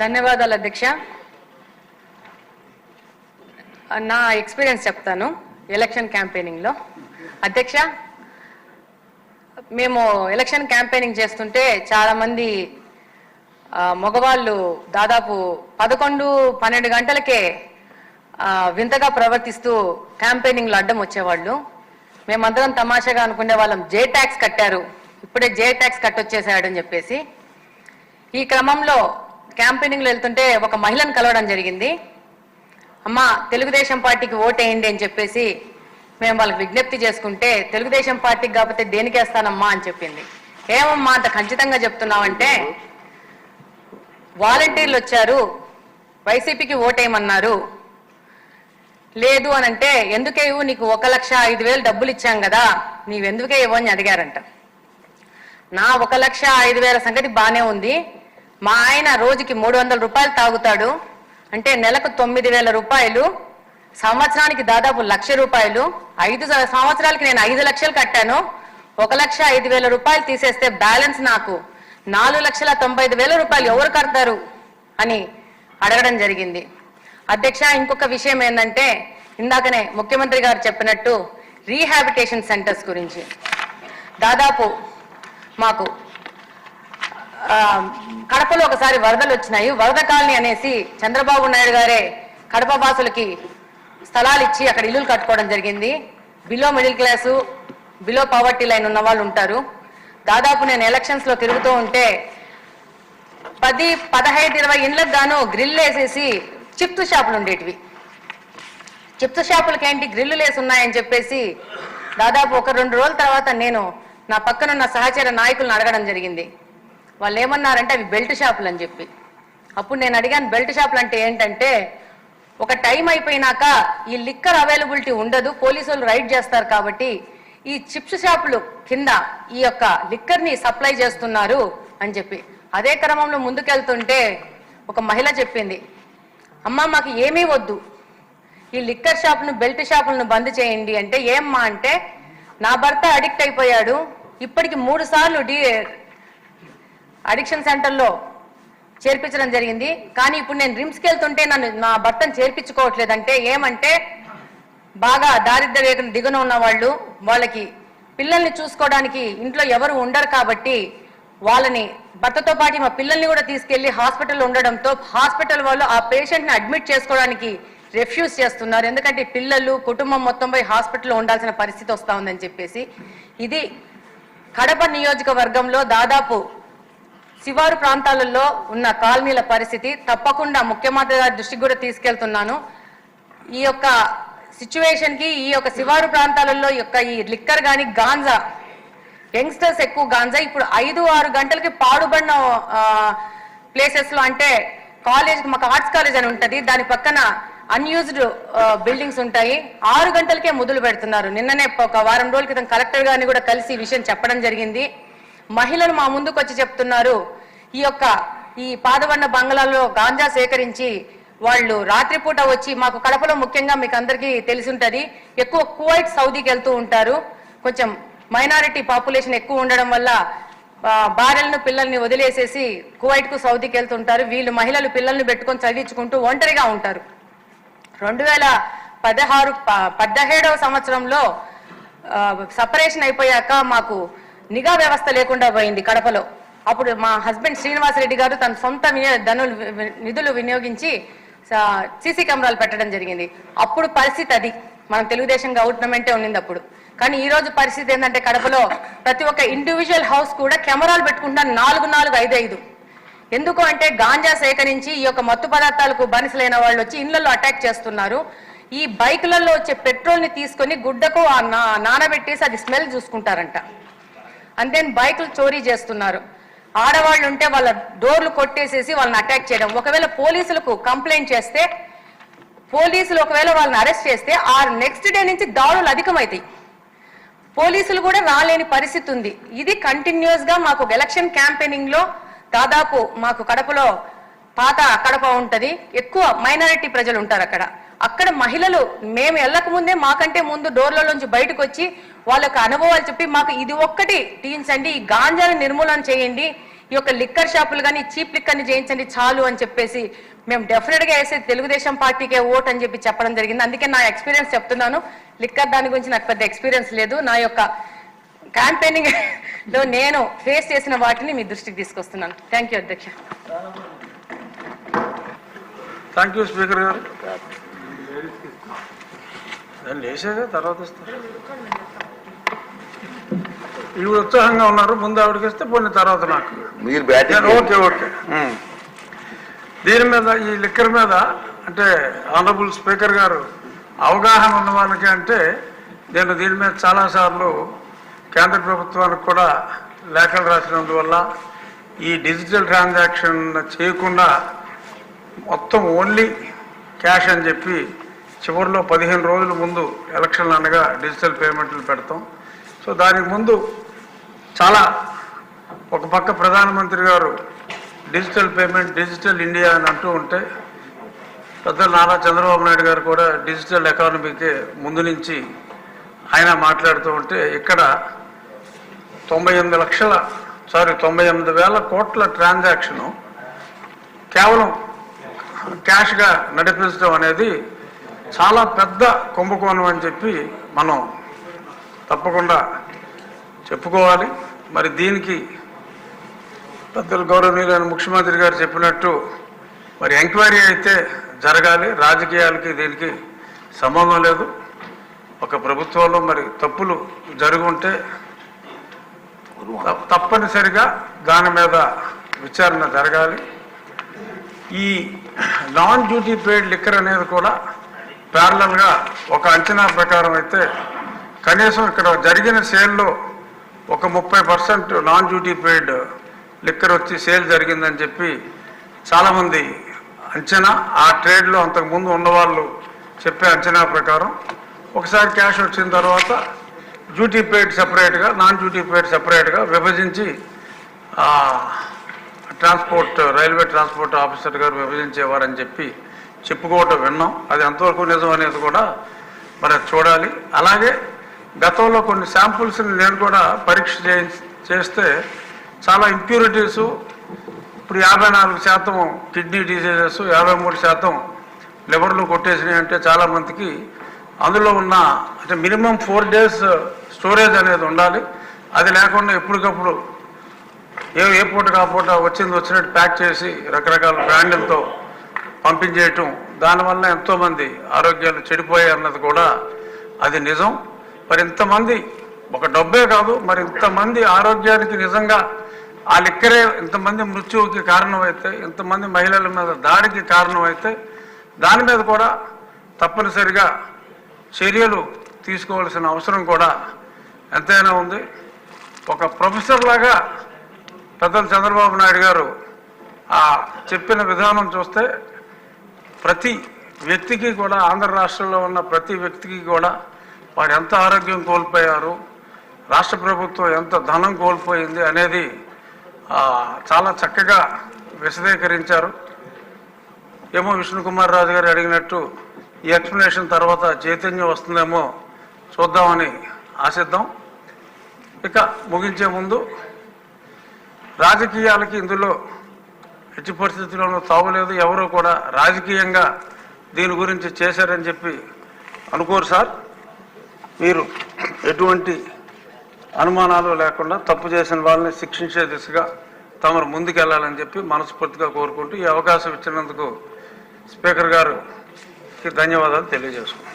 ధన్యవాదాలు అధ్యక్ష. నా ఎక్స్పీరియన్స్ చెప్తాను ఎలక్షన్ క్యాంపెయినింగ్లో. అధ్యక్ష, మేము ఎలక్షన్ క్యాంపెయినింగ్ చేస్తుంటే చాలామంది మగవాళ్ళు దాదాపు 11-12 గంటలకే వింతగా ప్రవర్తిస్తూ క్యాంపెయినింగ్లో అడ్డం వచ్చేవాళ్ళు. మేమందరం తమాషాగా అనుకునే వాళ్ళం, జే ట్యాక్స్ కట్టారు, ఇప్పుడే జే ట్యాక్స్ కట్టొచ్చేసాడని చెప్పేసి. ఈ క్రమంలో క్యాంపెయినింగ్లో వెళ్తుంటే ఒక మహిళను కలవడం జరిగింది. అమ్మ, తెలుగుదేశం పార్టీకి ఓటేయండి అని చెప్పేసి మేము వాళ్ళకి విజ్ఞప్తి చేసుకుంటే, తెలుగుదేశం పార్టీకి కాకపోతే దేనికి వేస్తానమ్మా అని చెప్పింది. ఏమమ్మా అంత ఖచ్చితంగా చెప్తున్నావంటే, వాలంటీర్లు వచ్చారు, వైసీపీకి ఓటేయమన్నారు, లేదు అని అంటే ఎందుకేవు, నీకు 1,05,000 డబ్బులు ఇచ్చాం కదా, నీవెందుకే ఇవ్వు అని అడిగారంట. నా 1,05,000 సంగతి బాగానే ఉంది, మా ఆయన రోజుకి 300 రూపాయలు తాగుతాడు, అంటే నెలకు 9,000 రూపాయలు, సంవత్సరానికి దాదాపు 1,00,000 రూపాయలు, 5 సంవత్సరాలకి నేను 5 లక్షలు కట్టాను, 1,05,000 రూపాయలు తీసేస్తే బ్యాలెన్స్ నాకు 4,95,000 రూపాయలు ఎవరు కడతారు అని అడగడం జరిగింది. అధ్యక్ష, ఇంకొక విషయం ఏంటంటే, ఇందాకనే ముఖ్యమంత్రి గారు చెప్పినట్టు రీహాబిటేషన్ సెంటర్స్ గురించి. దాదాపు మాకు కడపలో ఒకసారి వరదలు వచ్చినాయి. వరద కాలనీ అనేసి చంద్రబాబు నాయుడు గారే కడప వాసులకి స్థలాలు ఇచ్చి అక్కడ ఇల్లులు కట్టుకోవడం జరిగింది. Below middle class, below poverty line ఉన్న వాళ్ళు ఉంటారు. దాదాపు నేను ఎలక్షన్స్లో తిరుగుతూ ఉంటే 10, 15, 20 ఇండ్లకు గాను గ్రిల్ వేసేసి చిప్స్ షాపులు ఉండేటివి. చిప్స్ షాపులకి ఏంటి గ్రిల్లు వేసి ఉన్నాయని చెప్పేసి దాదాపు 1-2 రోజుల తర్వాత నేను నా పక్కనున్న సహచర నాయకులను అడగడం జరిగింది. వాళ్ళు ఏమన్నారంటే అవి బెల్ట్ షాపులు అని చెప్పి. అప్పుడు నేను అడిగాను, బెల్ట్ షాపులు అంటే ఏంటంటే, ఒక టైం అయిపోయినాక ఈ లిక్కర్ అవైలబిలిటీ ఉండదు, పోలీసులు రైడ్ చేస్తారు కాబట్టి ఈ చిప్స్ షాపులు కింద ఈ యొక్క లిక్కర్ని సప్లై చేస్తున్నారు అని చెప్పి. అదే క్రమంలో ముందుకెళ్తుంటే ఒక మహిళ చెప్పింది, అమ్మ మాకు ఏమీ వద్దు, ఈ లిక్కర్ షాపును బెల్ట్ షాపులను బంద్ చేయండి అంటే. ఏమ్మా అంటే, నా భర్త అడిక్ట్ అయిపోయాడు, ఇప్పటికి 3 సార్లు అడిక్షన్ సెంటర్లో చేర్పించడం జరిగింది, కానీ ఇప్పుడు నేను రిమ్స్కి వెళ్తుంటే నా భర్తను చేర్పించుకోవట్లేదంటే. ఏమంటే, బాగా దారిద్ర్య రేఖను దిగున ఉన్న వాళ్ళు, వాళ్ళకి పిల్లల్ని చూసుకోవడానికి ఇంట్లో ఎవరు ఉండరు కాబట్టి వాళ్ళని భర్తతో పాటు మా పిల్లల్ని కూడా తీసుకెళ్లి హాస్పిటల్లో ఉండడంతో హాస్పిటల్ వాళ్ళు ఆ పేషెంట్ని అడ్మిట్ చేసుకోవడానికి రిఫ్యూజ్ చేస్తున్నారు. ఎందుకంటే పిల్లలు కుటుంబం మొత్తం పోయి హాస్పిటల్లో ఉండాల్సిన పరిస్థితి వస్తూ ఉందని చెప్పేసి. ఇది కడప నియోజకవర్గంలో దాదాపు శివారు ప్రాంతాలలో ఉన్న కాలనీల పరిస్థితి. తప్పకుండా ముఖ్యమంత్రి గారి దృష్టికి కూడా తీసుకెళ్తున్నాను. ఈ యొక్క సిచ్యువేషన్కి, ఈ యొక్క శివారు ప్రాంతాలలో యొక్క ఈ లిక్కర్ కానీ గాంజా, యంగ్స్టర్స్ ఎక్కువ గాంజా ఇప్పుడు 5-6 గంటలకి పాడుబడిన ప్లేసెస్లో, అంటే కాలేజ్కి, మాకు ఆర్ట్స్ కాలేజ్ అని ఉంటుంది, దాని పక్కన అన్యూజ్డ్ బిల్డింగ్స్ ఉంటాయి, 6 గంటలకే మొదలు పెడుతున్నారు. నిన్ననే ఒక వారం రోజుల క్రితం కలెక్టర్ గారిని కూడా కలిసి ఈ విషయం చెప్పడం జరిగింది. మహిళలు మా ముందుకు వచ్చి చెప్తున్నారు, ఈ పాదవన్న బంగ్లాలో గాంజా సేకరించి వాళ్ళు రాత్రిపూట వచ్చి, మాకు కడపలో ముఖ్యంగా మీకు అందరికీ తెలిసి ఉంటుంది, ఎక్కువ కువైట్, సౌదీకి వెళ్తూ ఉంటారు. కొంచెం మైనారిటీ పాపులేషన్ ఎక్కువ ఉండడం వల్ల భార్యలను పిల్లల్ని వదిలేసేసి కువైట్కు, సౌదీకి వెళ్తుంటారు. వీళ్ళు మహిళలు పిల్లల్ని పెట్టుకొని చదివించుకుంటూ ఒంటరిగా ఉంటారు. 2017వ సంవత్సరంలో సపరేషన్ అయిపోయాక మాకు నిఘా వ్యవస్థ లేకుండా పోయింది కడపలో. అప్పుడు మా హస్బెండ్ శ్రీనివాసరెడ్డి గారు తన సొంత నిధులు వినియోగించి సీసీ కెమెరాలు పెట్టడం జరిగింది. అప్పుడు పరిస్థితి అది, మనం తెలుగుదేశం గవర్నమెంటే ఉన్నింది అప్పుడు. కానీ ఈ రోజు పరిస్థితి ఏంటంటే, కడపలో ప్రతి ఒక్క ఇండివిజువల్ హౌస్ కూడా కెమెరాలు పెట్టుకుంటా 4-4, 5-5. ఎందుకు అంటే, గాంజా సేకరించి ఈ యొక్క మత్తు పదార్థాలకు బానిసలైన వాళ్ళు వచ్చి ఇళ్లలో అటాక్ చేస్తున్నారు. ఈ బైకులలో వచ్చే పెట్రోల్ని తీసుకొని గుడ్డకు నానబెట్టేసి అది స్మెల్ చూసుకుంటారంట. అంతే బైకులు చోరీ చేస్తున్నారు. ఆడవాళ్ళు ఉంటే వాళ్ళ డోర్లు కొట్టేసేసి వాళ్ళని అటాక్ చేయడం. ఒకవేళ పోలీసులకు కంప్లైంట్ చేస్తే, పోలీసులు ఒకవేళ వాళ్ళని అరెస్ట్ చేస్తే ఆ నెక్స్ట్ డే నుంచి దాడులు అధికమవుతాయి. పోలీసులు కూడా రాలేని పరిస్థితి ఉంది. ఇది కంటిన్యూస్ గా మాకు ఎలక్షన్ క్యాంపెయినింగ్ లో దాదాపు మాకు కడపలో పాత కడప ఉంటది, ఎక్కువ మైనారిటీ ప్రజలు ఉంటారు అక్కడ మహిళలు మేము వెళ్ళక ముందే మాకంటే ముందు డోర్లలోంచి బయటకు వచ్చి వాళ్ళకి అనుభవాలు చెప్పి, మాకు ఇది ఒక్కటి టీన్స్ అండి, ఈ గాంజాని నిర్మూలన చేయండి, ఈ యొక్క లిక్కర్ షాపులు కానీ చీప్ లిక్కర్ని చేయించండి చాలు అని చెప్పేసి మేము డెఫినెట్గా వేసే తెలుగుదేశం పార్టీకే ఓట్ అని చెప్పి చెప్పడం జరిగింది. అందుకే నా ఎక్స్పీరియన్స్ చెప్తున్నాను. లిక్కర్ దాని గురించి నాకు పెద్ద ఎక్స్పీరియన్స్ లేదు. నా యొక్క క్యాంపెయినింగ్ లో నేను ఫేస్ చేసిన వాటిని మీ దృష్టికి తీసుకొస్తున్నాను. థ్యాంక్ యూ అధ్యక్ష. థ్యాంక్ యూ స్పీకర్ గారు. లేచేగా తర్వాత ఇస్తారు. ఈవిడ ఉత్సాహంగా ఉన్నారు, ముందు ఆవిడకి ఇస్తే పోయిన తర్వాత నాకు మీరు బ్యాటింగ్. Okay okay. దీని మీద ఈ లిక్కర్ మీద అంటే ఆనరబుల్ స్పీకర్ గారు అవగాహన ఉన్న వాళ్ళకి అంటే నేను దీని మీద చాలాసార్లు కేంద్ర ప్రభుత్వానికి కూడా లేఖలు రాసినందువల్ల ఈ డిజిటల్ ట్రాన్సాక్షన్ చేయకుండా మొత్తం ఓన్లీ క్యాష్ అని చెప్పి చివరిలో 15 రోజుల ముందు ఎలక్షన్లు అనగా డిజిటల్ పేమెంట్లు పెడతాం. సో దానికి ముందు చాలా ఒక పక్క ప్రధానమంత్రి గారు డిజిటల్ పేమెంట్, డిజిటల్ ఇండియా అని అంటూ ఉంటే పెద్దలు నారా చంద్రబాబు నాయుడు గారు కూడా డిజిటల్ ఎకానమీకి ముందు నుంచి ఆయన మాట్లాడుతూ ఉంటే ఇక్కడ 98,000 కోట్ల ట్రాన్సాక్షను కేవలం క్యాష్గా నడిపించడం అనేది చాలా పెద్ద కుంభకోణం అని చెప్పి మనం తప్పకుండా చెప్పుకోవాలి. మరి దీనికి పెద్దలు గౌరవనీయులైన ముఖ్యమంత్రి గారు చెప్పినట్టు మరి ఎంక్వైరీ అయితే జరగాలి. రాజకీయాలకి దీనికి సంబంధం లేదు. ఒక ప్రభుత్వంలో మరి తప్పులు జరుగుంటే తప్పనిసరిగా దాని మీద విచారణ జరగాలి. ఈ నాన్ డ్యూటీ పెయిడ్ లిక్కర్ అనేది కూడా ప్యారలల్గా ఒక అంచనా ప్రకారం అయితే కనీసం ఇక్కడ జరిగిన సేల్లో ఒక 30% నాన్ డ్యూటీ పెయిడ్ లిక్కర్ వచ్చి సేల్ జరిగిందని చెప్పి చాలామంది అంచనా, ఆ ట్రేడ్లో అంతకుముందు ఉన్నవాళ్ళు చెప్పే అంచనా ప్రకారం ఒకసారి క్యాష్ వచ్చిన తర్వాత డ్యూటీ పెయిడ్ సపరేట్గా, నాన్ డ్యూటీ పెయిడ్ సపరేట్గా విభజించి రైల్వే ట్రాన్స్పోర్ట్ ఆఫీసర్ గారు విభజించేవారని చెప్పి చెప్పుకోవటం విన్నాం. అది ఎంతవరకు నిజం అనేది కూడా మరి చూడాలి. అలాగే గతంలో కొన్ని శాంపుల్స్ని నేను కూడా పరీక్ష చేస్తే చాలా ఇంప్యూరిటీసు, ఇప్పుడు 54% కిడ్నీ డిసీజెస్, 53% లివర్లు కొట్టేసినాయి. అంటే చాలామందికి అందులో ఉన్న అంటే మినిమం 4 days స్టోరేజ్ అనేది ఉండాలి. అది లేకుండా ఎప్పటికప్పుడు ఏ పూట కాపూట వచ్చినట్టు ప్యాక్ చేసి రకరకాల బ్రాండ్లతో పంపించేయటం, దానివల్ల ఎంతోమంది ఆరోగ్యాలు చెడిపోయాయి అన్నది కూడా అది నిజం. మరి ఇంతమంది ఒక డబ్బే కాదు, మరి ఇంతమంది ఆరోగ్యానికి నిజంగా ఆ లిక్కరే ఇంతమంది మృత్యువుకి కారణమైతే, ఇంతమంది మహిళల మీద దాడికి కారణమైతే దాని మీద కూడా తప్పనిసరిగా చర్యలు తీసుకోవాల్సిన అవసరం కూడా ఎంతైనా ఉంది. ఒక ప్రొఫెసర్ లాగా పెద్దలు చంద్రబాబు నాయుడు గారు ఆ చెప్పిన విధానం చూస్తే ప్రతి వ్యక్తికి కూడా, ఆంధ్ర రాష్ట్రంలో ఉన్న ప్రతి వ్యక్తికి కూడా వాడు ఎంత ఆరోగ్యం కోల్పోయారు, రాష్ట్ర ప్రభుత్వం ఎంత ధనం కోల్పోయింది అనేది చాలా చక్కగా విశదీకరించారు. ఏమో విష్ణుకుమార్ రాజు గారు అడిగినట్టు ఈ ఎక్స్ప్లెనేషన్ తర్వాత చైతన్యం వస్తుందేమో చూద్దామని ఆశిద్దాం. ఇక ముగించే ముందు రాజకీయాలకి ఇందులో ఎట్టి పరిస్థితుల్లోనూ తావులేదు. ఎవరో కూడా రాజకీయంగా దీని గురించి చేశారని చెప్పి అనుకోరు సార్. మీరు ఎటువంటి అనుమానాలు లేకుండా తప్పు చేసిన వాళ్ళని శిక్షించే దిశగా తమరు ముందుకెళ్లాలని చెప్పి మనస్ఫూర్తిగా కోరుకుంటూ ఈ అవకాశం ఇచ్చినందుకు స్పీకర్ గారికి ధన్యవాదాలు తెలియజేసుకుంటున్నాను.